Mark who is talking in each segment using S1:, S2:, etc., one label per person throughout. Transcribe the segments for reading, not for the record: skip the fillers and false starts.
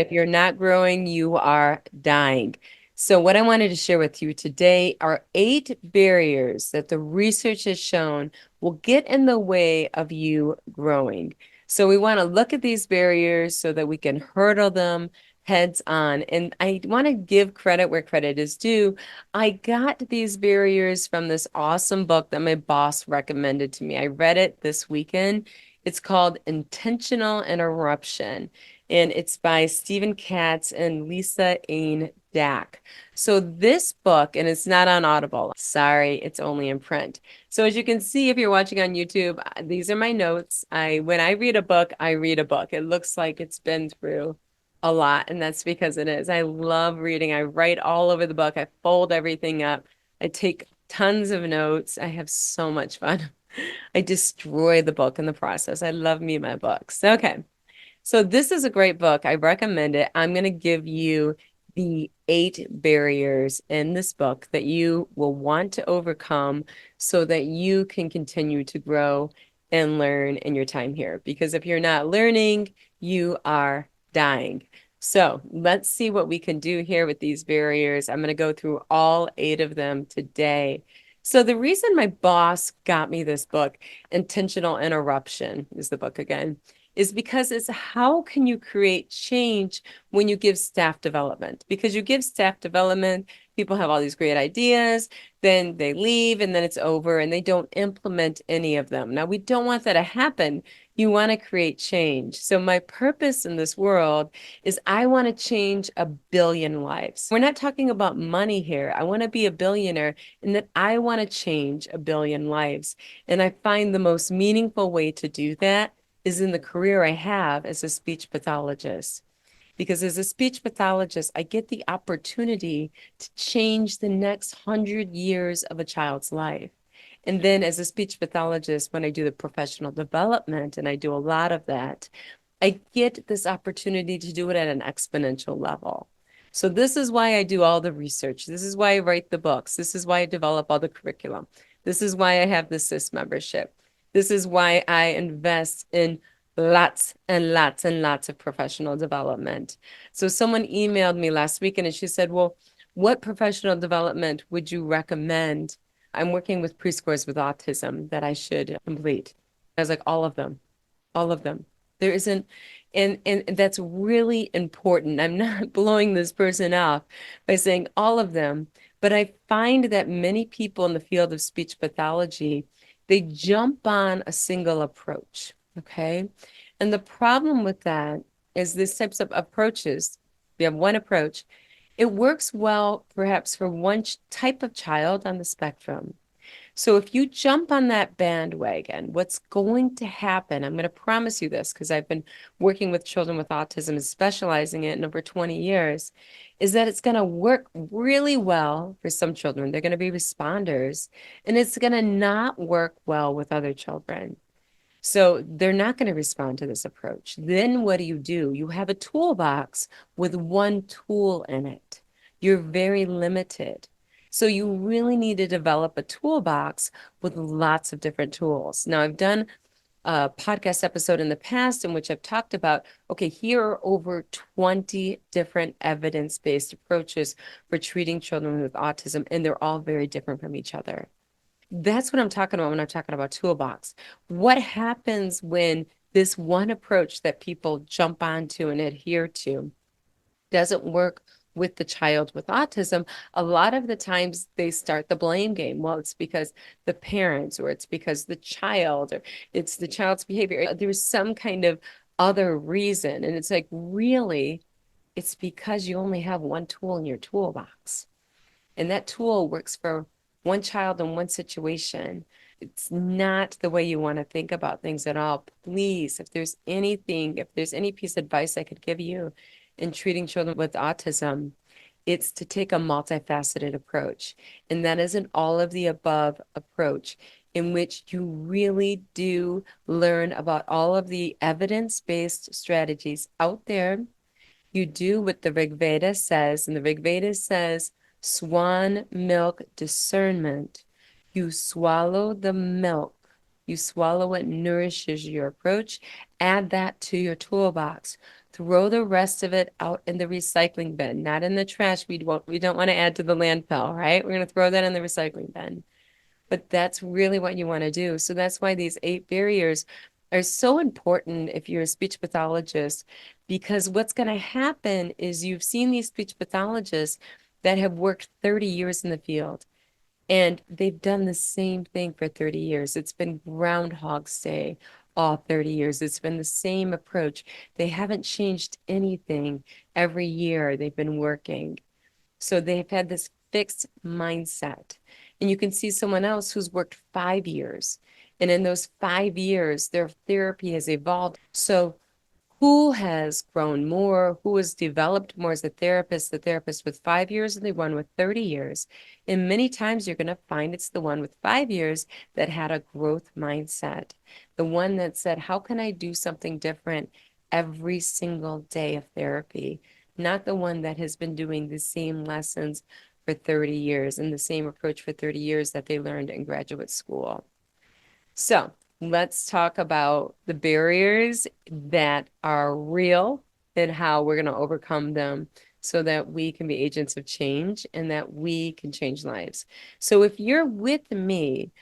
S1: If you're not growing, you are dying. So, what I wanted to share with you today are 8 barriers that the research has shown will get in the way of you growing. So, we want to look at these barriers so that we can hurdle them heads on. And I want to give credit where credit is due. I got these barriers from this awesome book that my boss recommended to me. I read it this weekend. It's called Intentional Interruption, and it's by Stephen Katz and Lisa Ain Dack. So this book, and it's not on Audible. Sorry, it's only in print. So as you can see, if you're watching on YouTube, these are my notes. When I read a book, I read a book. It looks like it's been through a lot, and that's because it is. I love reading. I write all over the book. I fold everything up. I take tons of notes. I have so much fun. I destroy the book in the process. I love me my books. Okay. So this is a great book. I recommend it. I'm going to give you the 8 barriers in this book that you will want to overcome so that you can continue to grow and learn in your time here. Because if you're not learning, you are dying. So let's see what we can do here with these barriers. I'm going to go through all 8 of them today. So the reason my boss got me this book, Intentional Interruption is the book again, is because it's how can you create change when you give staff development? Because you give staff development, people have all these great ideas, then they leave and then it's over and they don't implement any of them. Now, we don't want that to happen. You want to create change. So my purpose in this world is I want to change 1 billion lives. We're not talking about money here. I want to be a billionaire and that I want to change 1 billion lives. And I find the most meaningful way to do that is in the career I have as a speech pathologist. Because as a speech pathologist, I get the opportunity to change the next 100 years of a child's life. And then as a speech pathologist, when I do the professional development, and I do a lot of that, I get this opportunity to do it at an exponential level. So this is why I do all the research. This is why I write the books. This is why I develop all the curriculum. This is why I have the SIS membership. This is why I invest in lots and lots and lots of professional development. So someone emailed me last week and she said, well, what professional development would you recommend? I'm working with preschoolers with autism that I should complete. I was like, all of them, all of them. There isn't, and that's really important. I'm not blowing this person off by saying all of them, but I find that many people in the field of speech pathology, they jump on a single approach, okay? And the problem with that is these types of approaches, we have one approach, it works well perhaps for one type of child on the spectrum. So if you jump on that bandwagon, what's going to happen, I'm going to promise you this because I've been working with children with autism and specializing in it in over 20 years, is that it's going to work really well for some children. They're going to be responders, and it's going to not work well with other children. So they're not going to respond to this approach. Then what do? You have a toolbox with one tool in it. You're very limited. So you really need to develop a toolbox with lots of different tools. Now, I've done a podcast episode in the past in which I've talked about, okay, here are over 20 different evidence-based approaches for treating children with autism, and they're all very different from each other. That's what I'm talking about when I'm talking about toolbox. What happens when this one approach that people jump onto and adhere to doesn't work with the child with autism? A lot of the times they start the blame game. Well, it's because the parents, or it's because the child, or it's the child's behavior. There's some kind of other reason. And it's like, really, it's because you only have one tool in your toolbox. And that tool works for one child in one situation. It's not the way you want to think about things at all. Please, if there's any piece of advice I could give you in treating children with autism, it's to take a multifaceted approach. And that is an all of the above approach in which you really do learn about all of the evidence-based strategies out there. You do what the Rig Veda says, and the Rig Veda says, swan milk discernment. You swallow the milk. You swallow what nourishes your approach. Add that to your toolbox. throw the rest of it out in the recycling bin, not in the trash. We don't want to add to the landfill, right? We're going to throw that in the recycling bin. But that's really what you want to do. So that's why these 8 barriers are so important if you're a speech pathologist, because what's going to happen is you've seen these speech pathologists that have worked 30 years in the field. And they've done the same thing for 30 years. It's been Groundhog's Day all 30 years. It's been the same approach. They haven't changed anything every year they've been working. So they've had this fixed mindset. And you can see someone else who's worked 5 years. And in those 5 years, their therapy has evolved. So who has grown more, who has developed more as a therapist, the therapist with 5 years and the one with 30 years. And many times you're going to find it's the one with 5 years that had a growth mindset, the one that said, how can I do something different every single day of therapy? Not the one that has been doing the same lessons for 30 years and the same approach for 30 years that they learned in graduate school. So let's talk about the barriers that are real and how we're going to overcome them so that we can be agents of change and that we can change lives. So if you're with me,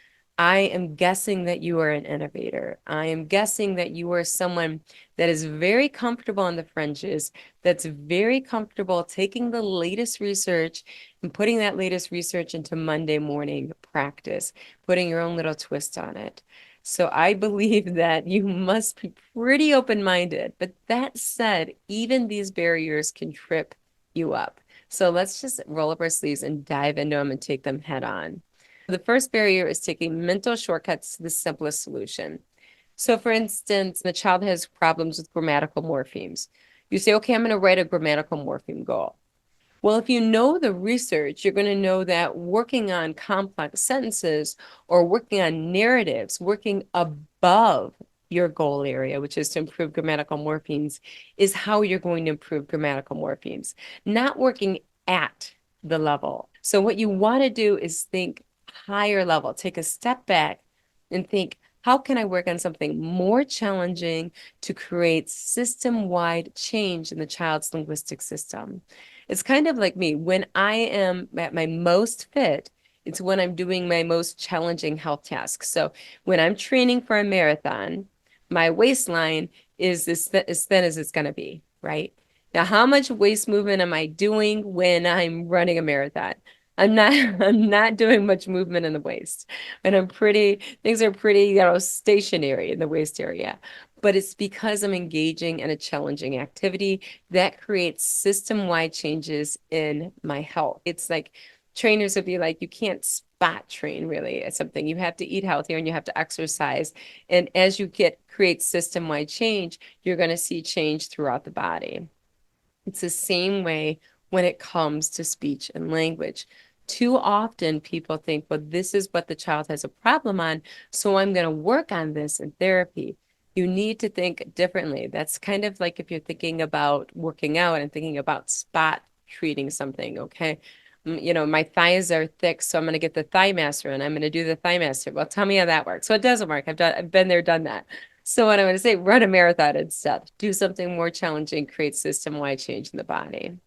S1: I am guessing that you are an innovator. I am guessing that you are someone that is very comfortable on the fringes, that's very comfortable taking the latest research and putting that latest research into Monday morning practice, putting your own little twist on it. So I believe that you must be pretty open-minded. But that said, even these barriers can trip you up. So let's just roll up our sleeves and dive into them and take them head on. The first barrier is taking mental shortcuts to the simplest solution. So for instance, the child has problems with grammatical morphemes. You say, okay, I'm going to write a grammatical morpheme goal. Well, if you know the research, you're going to know that working on complex sentences or working on narratives, working above your goal area, which is to improve grammatical morphemes, is how you're going to improve grammatical morphemes, not working at the level. So what you want to do is think higher level, take a step back and think, how can I work on something more challenging to create system-wide change in the child's linguistic system? It's kind of like me. When I am at my most fit, it's when I'm doing my most challenging health tasks. So when I'm training for a marathon, my waistline is as thin as it's going to be, right? Now, how much waist movement am I doing when I'm running a marathon? I'm not I'm not doing much movement in the waist. And things are pretty, stationary in the waist area. But it's because I'm engaging in a challenging activity that creates system-wide changes in my health. It's like trainers would be like, you can't spot train really. It's something you have to eat healthier and you have to exercise. And as you create system-wide change, you're going to see change throughout the body. It's the same way when it comes to speech and language. Too often people think, well, this is what the child has a problem on, so I'm going to work on this in therapy. You need to think differently. That's kind of like if you're thinking about working out and thinking about spot treating something, okay? My thighs are thick, so I'm going to get the thigh master and I'm going to do the thigh master. Well, tell me how that works. So it doesn't work. I've been there, done that. So what I'm going to say, run a marathon instead. Do something more challenging, create system-wide change in the body.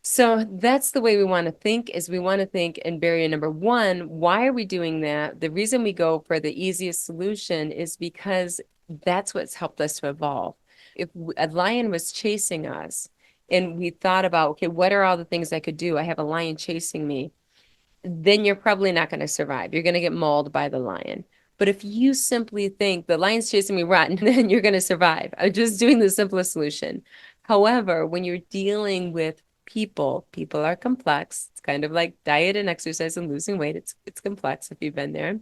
S1: So that's the way we want to think, is we want to think in barrier number one, why are we doing that? The reason we go for the easiest solution is because that's what's helped us to evolve. If a lion was chasing us and we thought about, okay, what are all the things I could do? I have a lion chasing me. Then you're probably not going to survive. You're going to get mauled by the lion. But if you simply think the lion's chasing me, run, then you're going to survive. I'm just doing the simplest solution. However, when you're dealing with people are complex. It's kind of like diet and exercise and losing weight. It's complex if you've been there.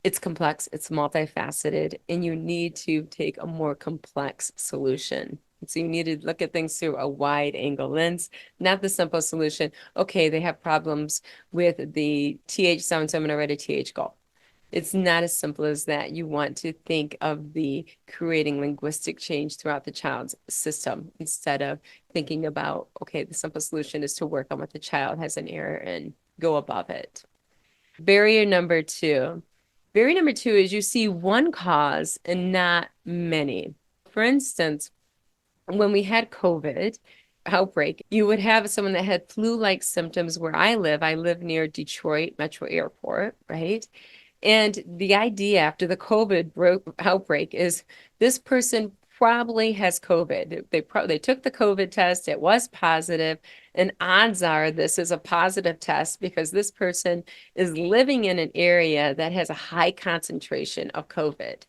S1: It's complex, it's multifaceted, and you need to take a more complex solution. So you need to look at things through a wide angle lens, not the simple solution. Okay, they have problems with the TH sound, so I'm going to write a TH goal. It's not as simple as that. You want to think of the creating linguistic change throughout the child's system instead of thinking about, okay, the simple solution is to work on what the child has an error and go above it. Barrier number two. Barrier number two is you see one cause and not many. For instance, when we had COVID outbreak, you would have someone that had flu-like symptoms where I live near Detroit Metro Airport, right? And the idea after the outbreak is this person probably has COVID. They took the COVID test, it was positive, and odds are this is a positive test because this person is living in an area that has a high concentration of COVID.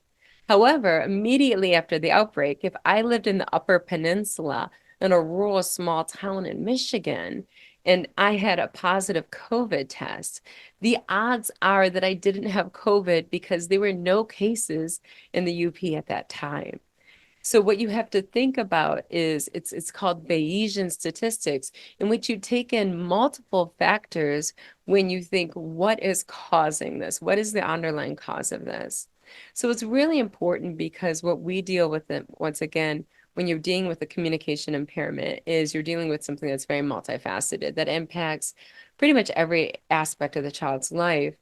S1: However, immediately after the outbreak, if I lived in the Upper Peninsula in a rural small town in Michigan and I had a positive COVID test, the odds are that I didn't have COVID because there were no cases in the UP at that time. So what you have to think about is it's called Bayesian statistics, in which you take in multiple factors when you think what is causing this? What is the underlying cause of this? So it's really important because what we deal with it, once again, when you're dealing with a communication impairment, is you're dealing with something that's very multifaceted that impacts pretty much every aspect of the child's life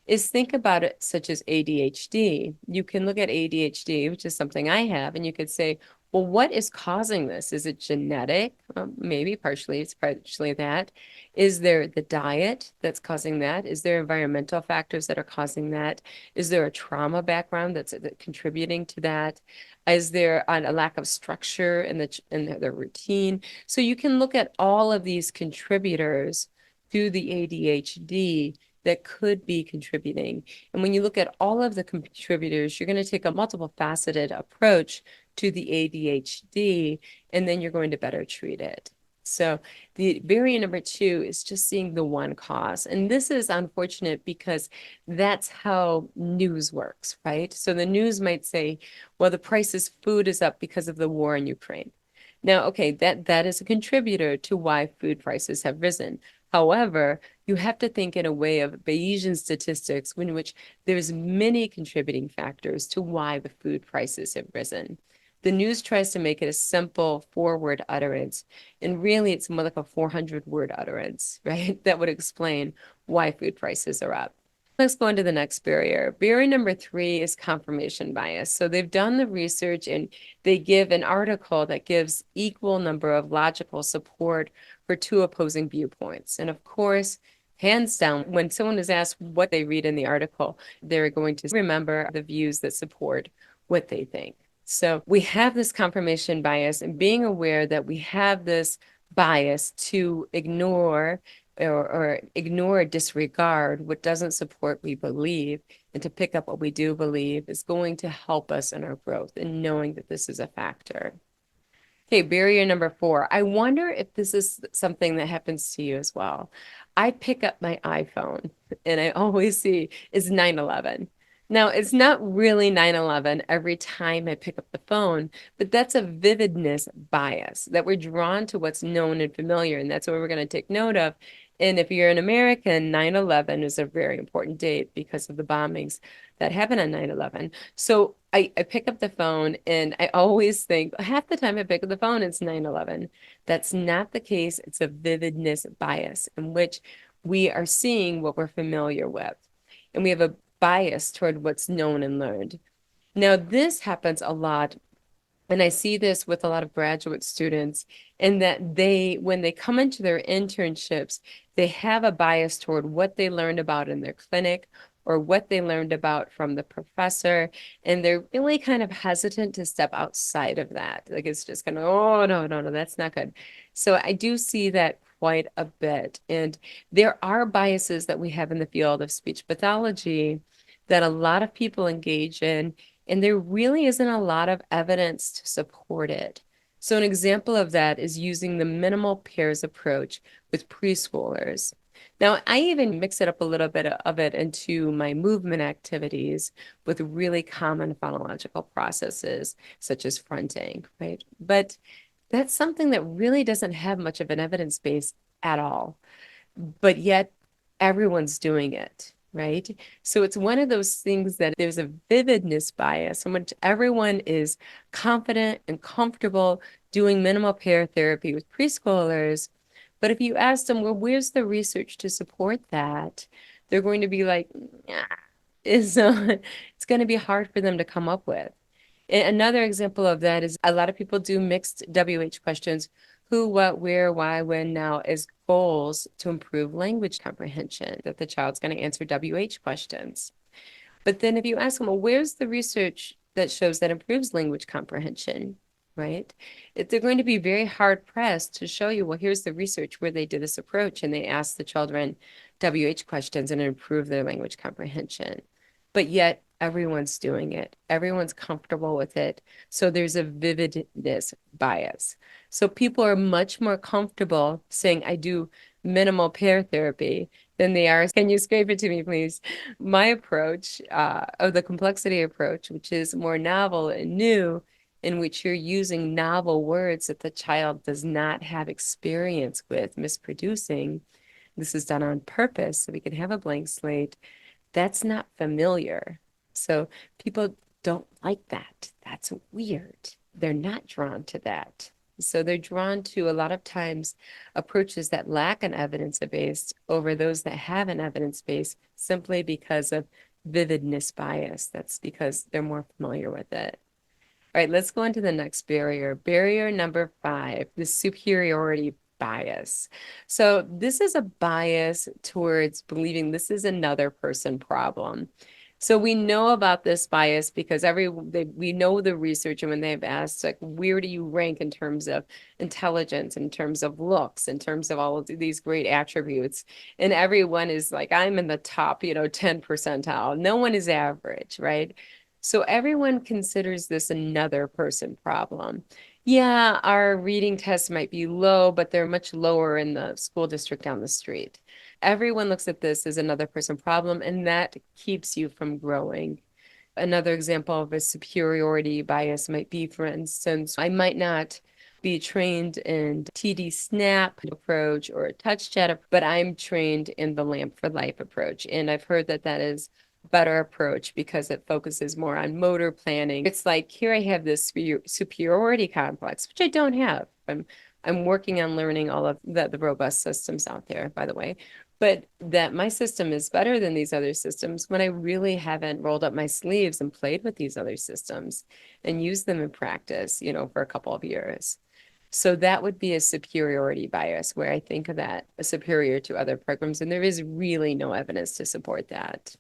S1: is think about it such as ADHD. You can look at ADHD, which is something I have, and you could say, well, what is causing this? Is it genetic? Maybe partially, it's partially that. Is there the diet that's causing that? Is there environmental factors that are causing that? Is there a trauma background that's contributing to that? Is there a lack of structure in the routine? So you can look at all of these contributors to the ADHD that could be contributing. And when you look at all of the contributors, you're going to take a multiple faceted approach to the ADHD, and then you're going to better treat it. So the barrier number two is just seeing the one cause. And this is unfortunate because that's how news works, right? So the news might say, well, the price of food is up because of the war in Ukraine. Now, okay, that is a contributor to why food prices have risen. However, you have to think in a way of Bayesian statistics in which there's many contributing factors to why the food prices have risen. The news tries to make it a simple four-word utterance, and really it's more like a 400-word utterance, right? That would explain why food prices are up. Let's go into the next barrier. Barrier number three is confirmation bias. So they've done the research and they give an article that gives equal number of logical support for two opposing viewpoints. And of course, hands down, when someone is asked what they read in the article, they're going to remember the views that support what they think. So we have this confirmation bias and being aware that we have this bias to ignore or ignore or disregard what doesn't support what we believe and to pick up what we do believe is going to help us in our growth and knowing that this is a factor. Okay, barrier number four. I wonder if this is something that happens to you as well. I pick up my iPhone and I always see it's 9/11. Now, it's not really 9/11 every time I pick up the phone, but that's a vividness bias that we're drawn to what's known and familiar, and that's what we're going to take note of. And if you're an American, 9/11 is a very important date because of the bombings that happened on 9/11. So I pick up the phone and I always think half the time I pick up the phone, it's 9/11. That's not the case. It's a vividness bias in which we are seeing what we're familiar with. And we have a bias toward what's known and learned. Now, this happens a lot, and I see this with a lot of graduate students, in that when they come into their internships, they have a bias toward what they learned about in their clinic or what they learned about from the professor, and they're really kind of hesitant to step outside of that. Like it's just kind of, oh, no, no, no, that's not good. So I do see that quite a bit. And there are biases that we have in the field of speech pathology that a lot of people engage in, and there really isn't a lot of evidence to support it. So an example of that is using the minimal pairs approach with preschoolers. Now, I even mix it up a little bit of it into my movement activities with really common phonological processes, such as fronting, right? But that's something that really doesn't have much of an evidence base at all. But yet everyone's doing it, right? So it's one of those things that there's a vividness bias in which everyone is confident and comfortable doing minimal pair therapy with preschoolers. But if you ask them, well, where's the research to support that? They're going to be like, it's going to be hard for them to come up with. Another example of that is a lot of people do mixed WH questions, who, what, where, why, when, now, as goals to improve language comprehension, that the child's going to answer WH questions. But then if you ask them, well, where's the research that shows that improves language comprehension, right? They're going to be very hard pressed to show you, well, here's the research where they did this approach and they asked the children WH questions and improve their language comprehension. But yet everyone's doing it. Everyone's comfortable with it. So there's a vividness bias. So people are much more comfortable saying, I do minimal pair therapy than they are. Can you scrape it to me, please? My approach of the complexity approach, which is more novel and new, in which you're using novel words that the child does not have experience with misproducing. This is done on purpose so we can have a blank slate. That's not familiar. So people don't like that. That's weird. They're not drawn to that. So they're drawn to a lot of times approaches that lack an evidence base over those that have an evidence base simply because of vividness bias. That's because they're more familiar with it. All right, let's go into the next barrier. Barrier number 5, the superiority bias. So this is a bias towards believing this is another person problem. So we know about this bias because we know the research, and when they've asked, like, where do you rank in terms of intelligence, in terms of looks, in terms of all of these great attributes, and everyone is like, I'm in the top, 10 percentile. No one is average, right? So everyone considers this another person problem. Yeah, our reading tests might be low, but they're much lower in the school district down the street. Everyone looks at this as another person problem, and that keeps you from growing. Another example of a superiority bias might be, for instance, I might not be trained in TD SNAP approach or a touch chat, but I'm trained in the Lamp for Life approach. And I've heard that that is a better approach because it focuses more on motor planning. It's like, here I have this superiority complex, which I don't have. I'm working on learning all of the robust systems out there, by the way, but that my system is better than these other systems when I really haven't rolled up my sleeves and played with these other systems and used them in practice, for a couple of years. So that would be a superiority bias where I think of that superior to other programs, and there is really no evidence to support that.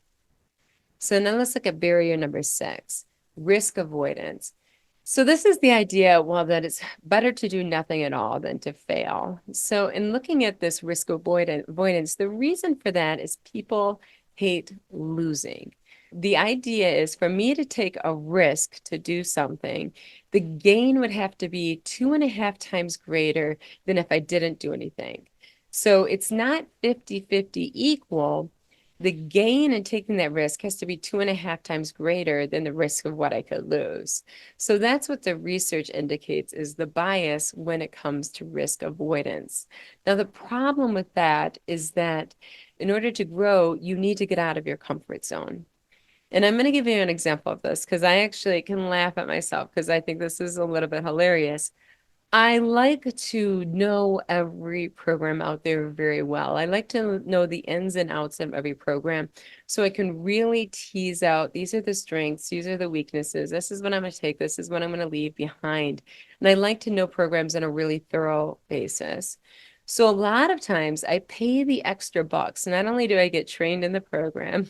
S1: So now let's look at barrier number 6, risk avoidance. So this is the idea, well, that it's better to do nothing at all than to fail. So in looking at this risk avoidance, the reason for that is people hate losing. The idea is for me to take a risk to do something, the gain would have to be 2.5 times greater than if I didn't do anything. So it's not 50-50 equal. The gain in taking that risk has to be 2.5 times greater than the risk of what I could lose. So that's what the research indicates is the bias when it comes to risk avoidance. Now, the problem with that is that in order to grow, you need to get out of your comfort zone. And I'm going to give you an example of this because I actually can laugh at myself because I think this is a little bit hilarious. I like to know every program out there very well. I like to know the ins and outs of every program so I can really tease out, these are the strengths, these are the weaknesses, this is what I'm going to take, this is what I'm going to leave behind. And I like to know programs on a really thorough basis. So a lot of times I pay the extra bucks. Not only do I get trained in the program,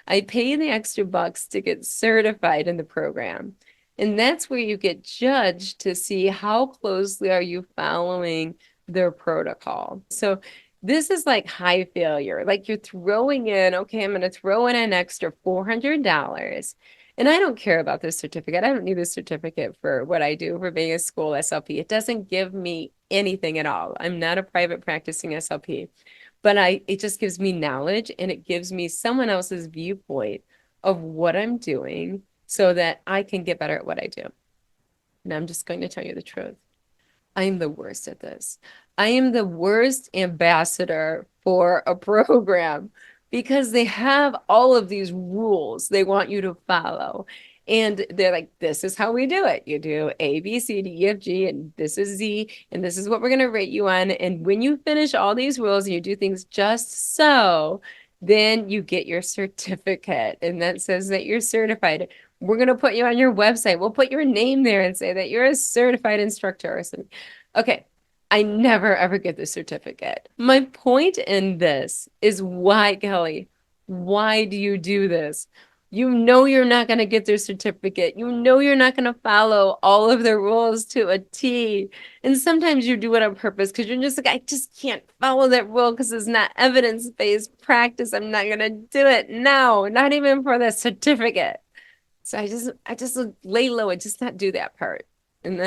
S1: I pay the extra bucks to get certified in the program. And that's where you get judged to see how closely are you following their protocol. So this is like high failure. Like you're throwing in, okay, I'm going to throw in an extra $400. And I don't care about this certificate. I don't need this certificate for what I do for being a school SLP. It doesn't give me anything at all. I'm not a private practicing SLP, but it just gives me knowledge and it gives me someone else's viewpoint of what I'm doing so that I can get better at what I do. And I'm just going to tell you the truth. I am the worst at this. I am the worst ambassador for a program because they have all of these rules they want you to follow. And they're like, this is how we do it. You do A, B, C, D, E, F, G, and this is Z, and this is what we're going to rate you on. And when you finish all these rules and you do things just so, then you get your certificate. And that says that you're certified. We're going to put you on your website. We'll put your name there and say that you're a certified instructor or something. Okay. I never ever get the certificate. My point in this is why, Kelly, why do you do this? You know you're not going to get their certificate. You know you're not going to follow all of the rules to a T. And sometimes you do it on purpose because you're just like, I just can't follow that rule because it's not evidence-based practice. I'm not going to do it. No, not even for the certificate. So I just lay low and just not do that part. And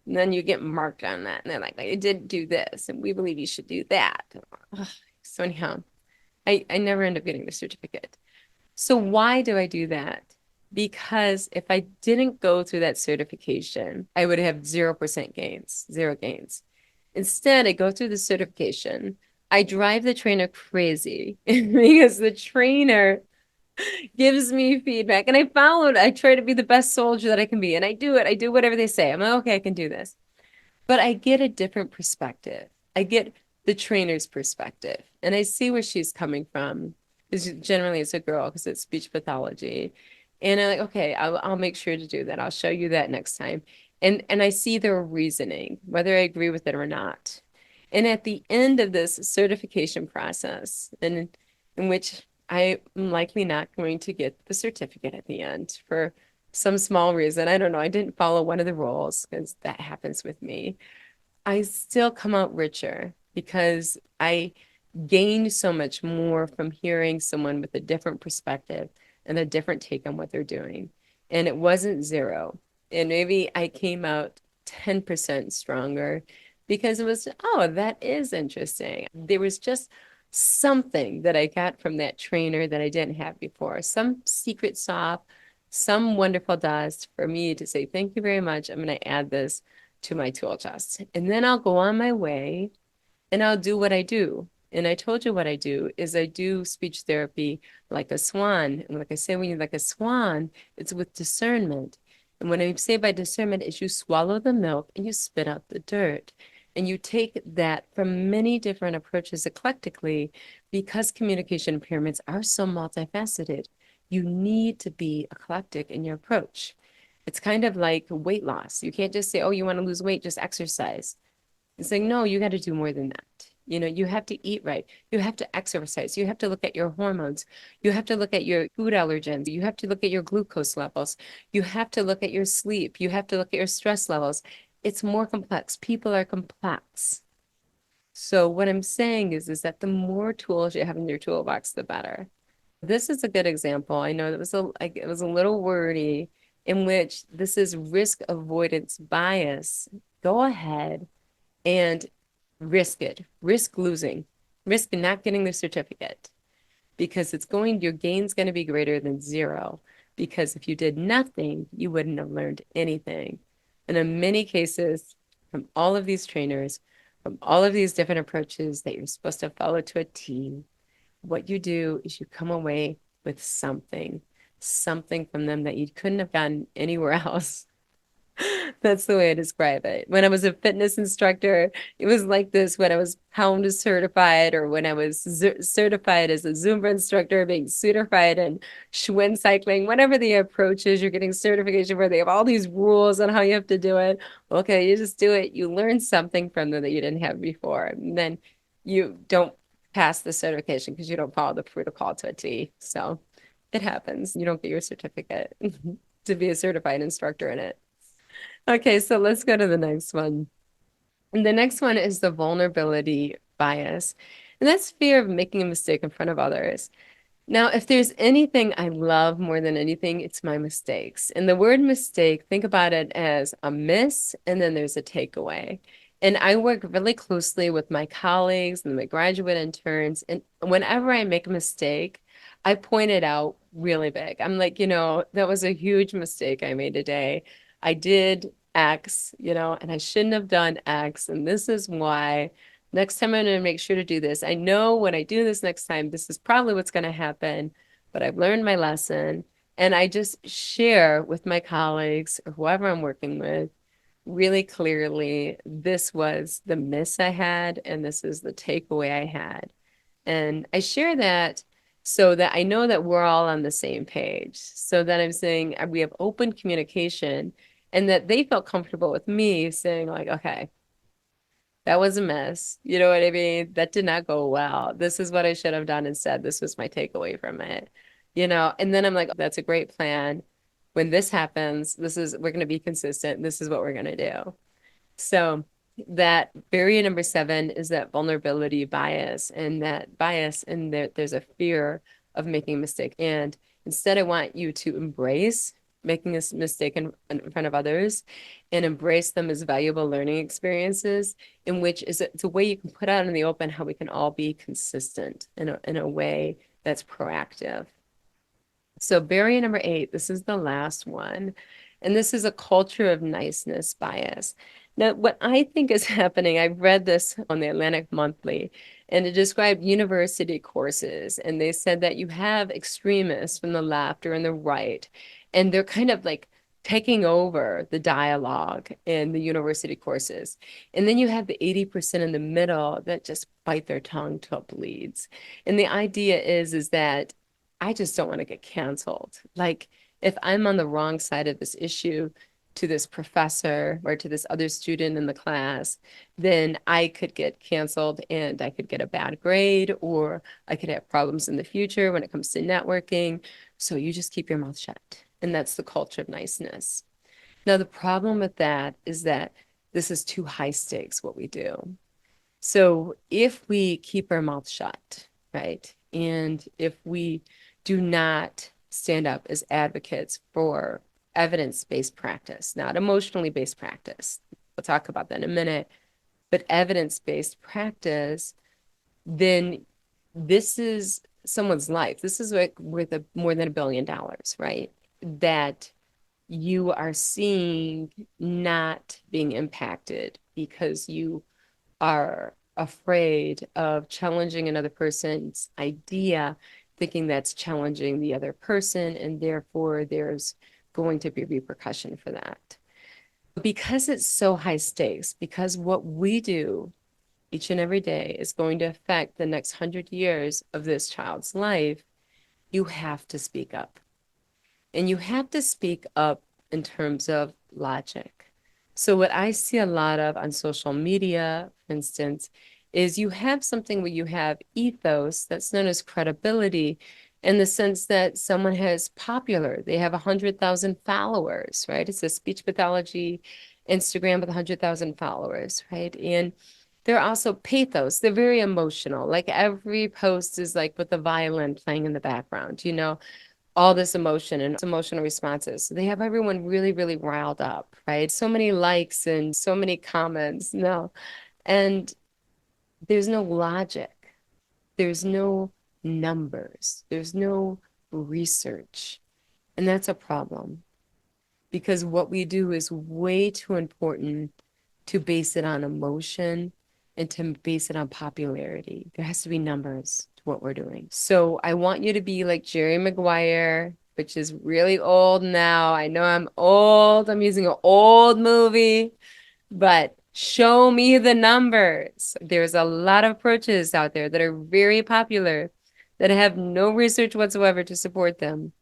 S1: then you get marked on that. And they're like, you didn't do this, and we believe you should do that. Ugh. So anyhow, I never end up getting the certificate. So why do I do that? Because if I didn't go through that certification, I would have 0% gains, zero gains. Instead, I go through the certification. I drive the trainer crazy because the trainer gives me feedback and I try to be the best soldier that I can be. And I do it. I do whatever they say. I'm like, okay, I can do this. But I get a different perspective. I get the trainer's perspective and I see where she's coming from. Because generally it's a girl because it's speech pathology. And I'm like, okay, I'll make sure to do that. I'll show you that next time. And I see their reasoning, whether I agree with it or not. And at the end of this certification process, and in which I am likely not going to get the certificate at the end for some small reason. I don't know. I didn't follow one of the rules because that happens with me. I still come out richer because I gained so much more from hearing someone with a different perspective and a different take on what they're doing. And it wasn't zero. And maybe I came out 10% stronger because it was, oh, that is interesting. There was just something that I got from that trainer that I didn't have before, some secret sauce, some wonderful dust for me to say, thank you very much. I'm going to add this to my tool chest. And then I'll go on my way and I'll do what I do. And I told you what I do is I do speech therapy like a swan. And like I say, when you're like a swan, it's with discernment. And what I say by discernment is you swallow the milk and you spit out the dirt. And you take that from many different approaches eclectically because communication impairments are so multifaceted. You need to be eclectic in your approach. It's kind of like weight loss. You can't just say, oh, you want to lose weight, just exercise. It's like, no, you got to do more than that. You have to eat right. You have to exercise. You have to look at your hormones. You have to look at your food allergens. You have to look at your glucose levels. You have to look at your sleep. You have to look at your stress levels. It's more complex. People are complex. So what I'm saying is that the more tools you have in your toolbox, the better. This is a good example. I know that was it was a little wordy in which this is risk avoidance bias. Go ahead and risk it. Risk losing. Risk not getting the certificate because your gain's going to be greater than zero. Because if you did nothing, you wouldn't have learned anything. And in many cases, from all of these trainers, from all of these different approaches that you're supposed to follow to a T, what you do is you come away with something from them that you couldn't have gotten anywhere else. That's the way I describe it. When I was a fitness instructor, it was like this when I was pound certified or when I was certified as a Zumba instructor, being certified in Schwinn cycling, whatever the approach is, you're getting certification where they have all these rules on how you have to do it. Okay, you just do it. You learn something from them that you didn't have before. And then you don't pass the certification because you don't follow the protocol to a T. So it happens. You don't get your certificate to be a certified instructor in it. Okay, so let's go to the next one. And the next one is the vulnerability bias. And that's fear of making a mistake in front of others. Now, if there's anything I love more than anything, it's my mistakes. And the word mistake, think about it as a miss, and then there's a takeaway. And I work really closely with my colleagues and my graduate interns. And whenever I make a mistake, I point it out really big. I'm like, that was a huge mistake I made today. I did X, and I shouldn't have done X. And this is why. Next time I'm going to make sure to do this. I know when I do this next time, this is probably what's going to happen, but I've learned my lesson. And I just share with my colleagues or whoever I'm working with really clearly, this was the miss I had, and this is the takeaway I had. And I share that so that I know that we're all on the same page. So that I'm saying we have open communication and that they felt comfortable with me saying like, okay, that was a mess. You know what I mean? That did not go well. This is what I should have done instead. This was my takeaway from it. And then I'm like, that's a great plan. When this happens, we're going to be consistent. This is what we're going to do. So that barrier number 7 is that vulnerability bias, and that bias, and there's a fear of making a mistake. And instead, I want you to embrace making a mistake in front of others and embrace them as valuable learning experiences, in which it's a way you can put out in the open how we can all be consistent in a way that's proactive. So barrier number 8, this is the last one, and this is a culture of niceness bias. Now, what I think is happening, I read this on the Atlantic Monthly, and it described university courses, and they said that you have extremists from the left or in the right, and they're kind of like taking over the dialogue in the university courses. And then you have the 80% in the middle that just bite their tongue till it bleeds. And the idea is that I just don't want to get canceled. Like, if I'm on the wrong side of this issue to this professor or to this other student in the class, then I could get canceled and I could get a bad grade, or I could have problems in the future when it comes to networking. So you just keep your mouth shut. And that's the culture of niceness. Now, the problem with that is that this is too high stakes, what we do. So if we keep our mouth shut, right, and if we do not stand up as advocates for evidence-based practice, not emotionally based practice, we'll talk about that in a minute, but evidence-based practice, then this is someone's life. This is like worth more than $1 billion, right? That you are seeing not being impacted because you are afraid of challenging another person's idea, thinking that's challenging the other person, and therefore there's going to be repercussion for that. Because it's so high stakes, because what we do each and every day is going to affect the next 100 years of this child's life, you have to speak up. And you have to speak up in terms of logic. So what I see a lot of on social media, for instance, is you have something where you have ethos that's known as credibility, in the sense that someone has popular, they have 100,000 followers, right? It's a speech pathology Instagram with 100,000 followers, right? And they're also pathos. They're very emotional. Like every post is like with a violin playing in the background, all this emotion and emotional responses. So they have everyone really, really riled up, right? So many likes and so many comments. No. And there's no logic. There's no numbers. There's no research. And that's a problem, because what we do is way too important to base it on emotion and to base it on popularity. There has to be numbers to what we're doing. So I want you to be like Jerry Maguire, which is really old now. I know I'm old. I'm using an old movie, but show me the numbers. There's a lot of approaches out there that are very popular that have no research whatsoever to support them,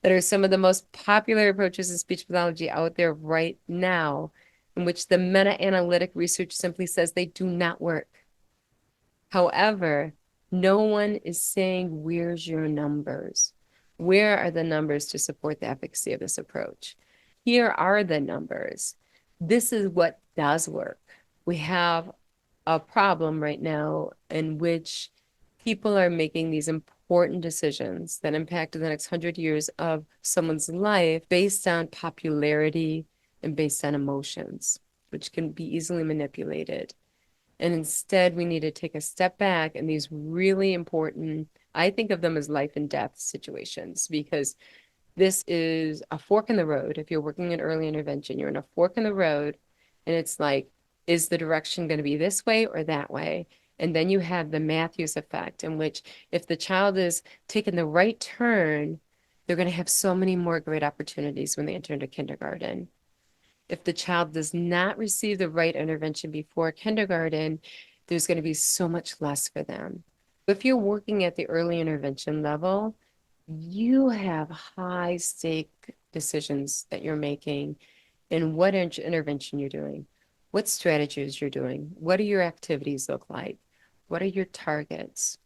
S1: that are some of the most popular approaches in speech pathology out there right now, in which the meta-analytic research simply says they do not work. However, no one is saying, where's your numbers? Where are the numbers to support the efficacy of this approach? Here are the numbers. This is what does work. We have a problem right now in which people are making these important decisions that impact the next 100 years of someone's life based on popularity and based on emotions, which can be easily manipulated. And instead, we need to take a step back in these really important, I think of them as life and death situations, because this is a fork in the road. If you're working in early intervention, you're in a fork in the road, and it's like, is the direction going to be this way or that way? And then you have the Matthews effect, in which if the child is taking the right turn, they're going to have so many more great opportunities when they enter into kindergarten. If the child does not receive the right intervention before kindergarten, there's going to be so much less for them. If you're working at the early intervention level, you have high stake decisions that you're making in what intervention you're doing, what strategies you're doing, what do your activities look like, what are your targets.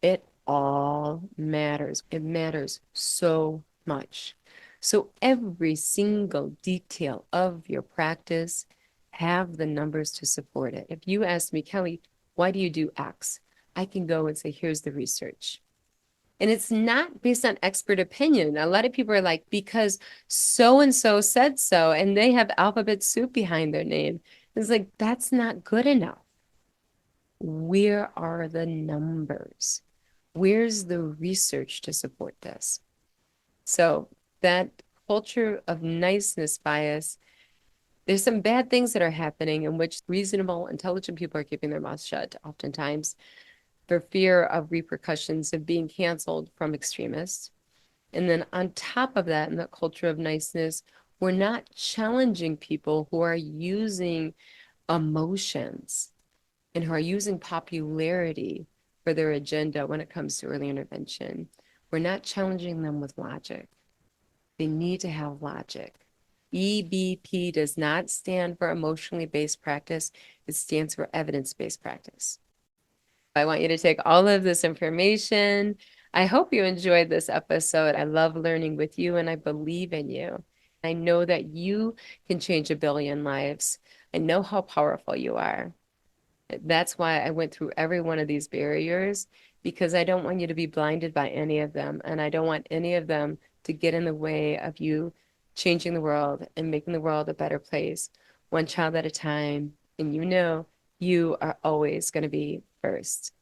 S1: It all matters. It matters so much. So every single detail of your practice have the numbers to support it. If you ask me, Kelly, why do you do X? I can go and say, here's the research. And it's not based on expert opinion. A lot of people are like, because so and so said so, and they have alphabet soup behind their name. It's like, that's not good enough. Where are the numbers? Where's the research to support this? So, that culture of niceness bias, there's some bad things that are happening in which reasonable, intelligent people are keeping their mouths shut, oftentimes, for fear of repercussions of being canceled from extremists. And then on top of that, in the culture of niceness, we're not challenging people who are using emotions and who are using popularity for their agenda when it comes to early intervention. We're not challenging them with logic. They need to have logic. EBP does not stand for emotionally based practice, it stands for evidence based practice. I want you to take all of this information. I hope you enjoyed this episode. I love learning with you and I believe in you. I know that you can change a billion lives. I know how powerful you are. That's why I went through every one of these barriers because I don't want you to be blinded by any of them. And I don't want any of them to get in the way of you changing the world and making the world a better place, one child at a time. And you know, you are always going to be first.